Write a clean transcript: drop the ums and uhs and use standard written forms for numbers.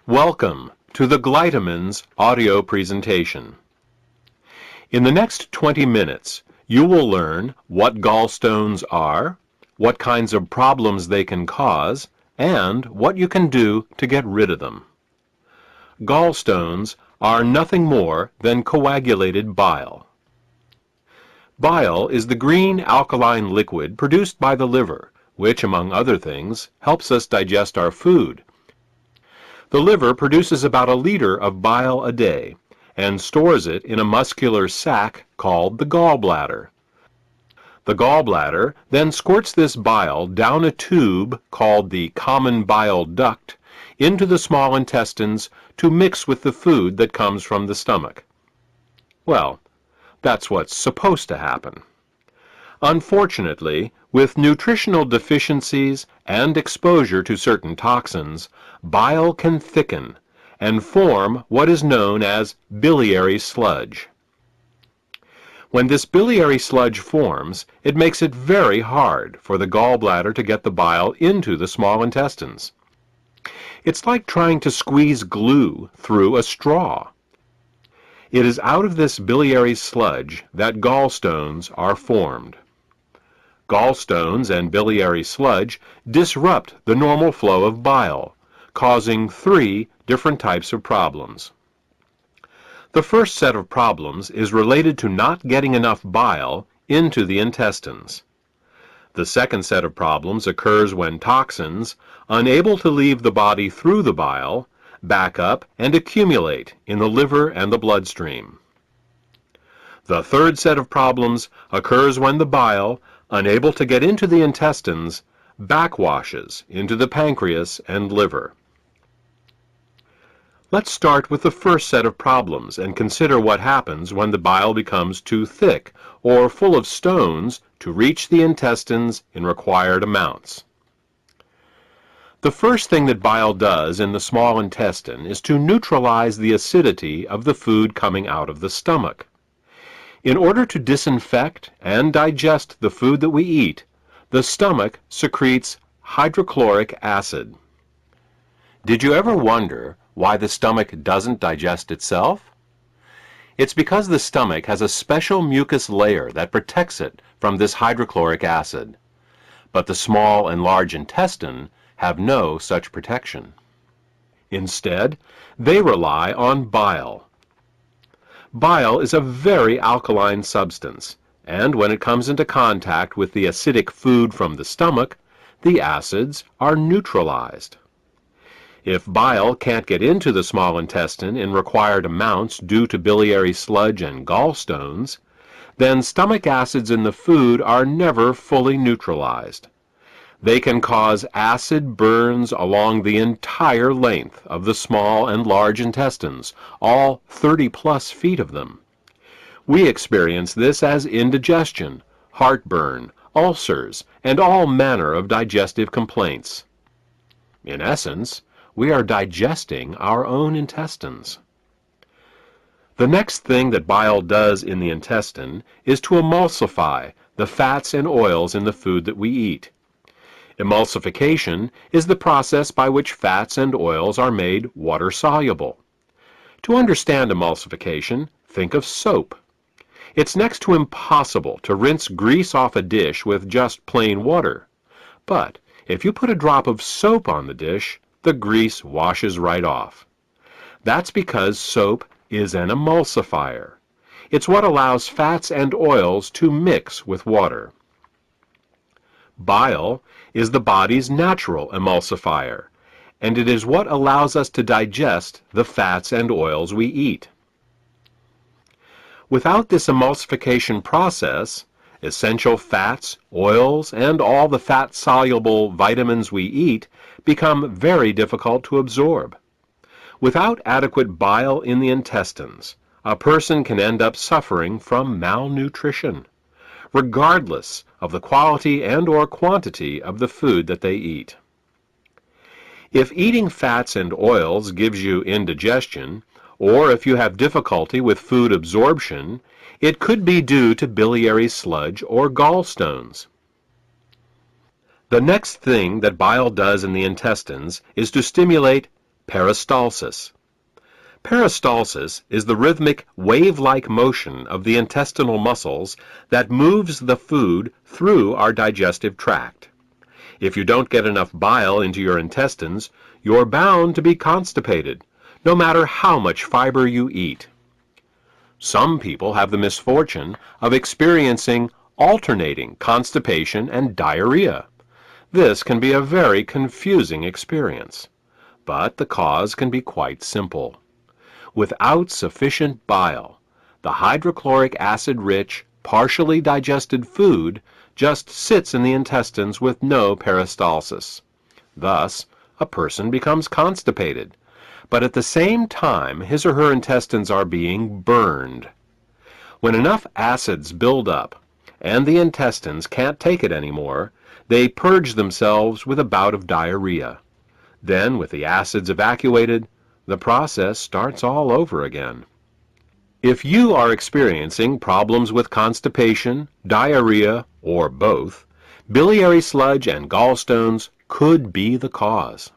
Welcome to the Glytamins audio presentation. In the next 20 minutes, you will learn what gallstones are, what kinds of problems they can cause, and what you can do to get rid of them. Gallstones are nothing more than coagulated bile. Bile is the green alkaline liquid produced by the liver, which, among other things, helps us digest our food. The liver produces about a liter of bile a day and stores it in a muscular sac called the gallbladder. The gallbladder then squirts this bile down a tube called the common bile duct into the small intestines to mix with the food that comes from the stomach. Well, that's what's supposed to happen. Unfortunately, with nutritional deficiencies and exposure to certain toxins, bile can thicken and form what is known as biliary sludge. When this biliary sludge forms, it makes it very hard for the gallbladder to get the bile into the small intestines. It's like trying to squeeze glue through a straw. It is out of this biliary sludge that gallstones are formed. Gallstones and biliary sludge disrupt the normal flow of bile, causing 3 different types of problems. The first set of problems is related to not getting enough bile into the intestines. The second set of problems occurs when toxins, unable to leave the body through the bile, back up and accumulate in the liver and the bloodstream. The third set of problems occurs when the bile, unable to get into the intestines, backwashes into the pancreas and liver. Let's start with the first set of problems and consider what happens when the bile becomes too thick or full of stones to reach the intestines in required amounts. The first thing that bile does in the small intestine is to neutralize the acidity of the food coming out of the stomach. In order to disinfect and digest the food that we eat, the stomach secretes hydrochloric acid. Did you ever wonder why the stomach doesn't digest itself? It's because the stomach has a special mucus layer that protects it from this hydrochloric acid. But the small and large intestine have no such protection. Instead, they rely on bile. Bile is a very alkaline substance, and when it comes into contact with the acidic food from the stomach, the acids are neutralized. If bile can't get into the small intestine in required amounts due to biliary sludge and gallstones, then stomach acids in the food are never fully neutralized. They can cause acid burns along the entire length of the small and large intestines, all 30+ feet of them. We experience this as indigestion, heartburn, ulcers, and all manner of digestive complaints. In essence, we are digesting our own intestines. The next thing that bile does in the intestine is to emulsify the fats and oils in the food that we eat. Emulsification is the process by which fats and oils are made water-soluble. To understand emulsification, think of soap. It's next to impossible to rinse grease off a dish with just plain water. But if you put a drop of soap on the dish, the grease washes right off. That's because soap is an emulsifier. It's what allows fats and oils to mix with water. Bile is the body's natural emulsifier, and it is what allows us to digest the fats and oils we eat. Without this emulsification process, essential fats, oils, and all the fat-soluble vitamins we eat become very difficult to absorb. Without adequate bile in the intestines, a person can end up suffering from malnutrition, regardless of the quality and/or quantity of the food that they eat. If eating fats and oils gives you indigestion, or if you have difficulty with food absorption, it could be due to biliary sludge or gallstones. The next thing that bile does in the intestines is to stimulate Peristalsis. Peristalsis is the rhythmic, wave-like motion of the intestinal muscles that moves the food through our digestive tract. If you don't get enough bile into your intestines, you're bound to be constipated, no matter how much fiber you eat. Some people have the misfortune of experiencing alternating constipation and diarrhea. This can be a very confusing experience, but the cause can be quite simple. Without sufficient bile, the hydrochloric acid-rich, partially digested food just sits in the intestines with no peristalsis. Thus, a person becomes constipated, but at the same time his or her intestines are being burned. When enough acids build up and the intestines can't take it anymore, they purge themselves with a bout of diarrhea. Then, with the acids evacuated, the process starts all over again. If you are experiencing problems with constipation, diarrhea, or both, biliary sludge and gallstones could be the cause.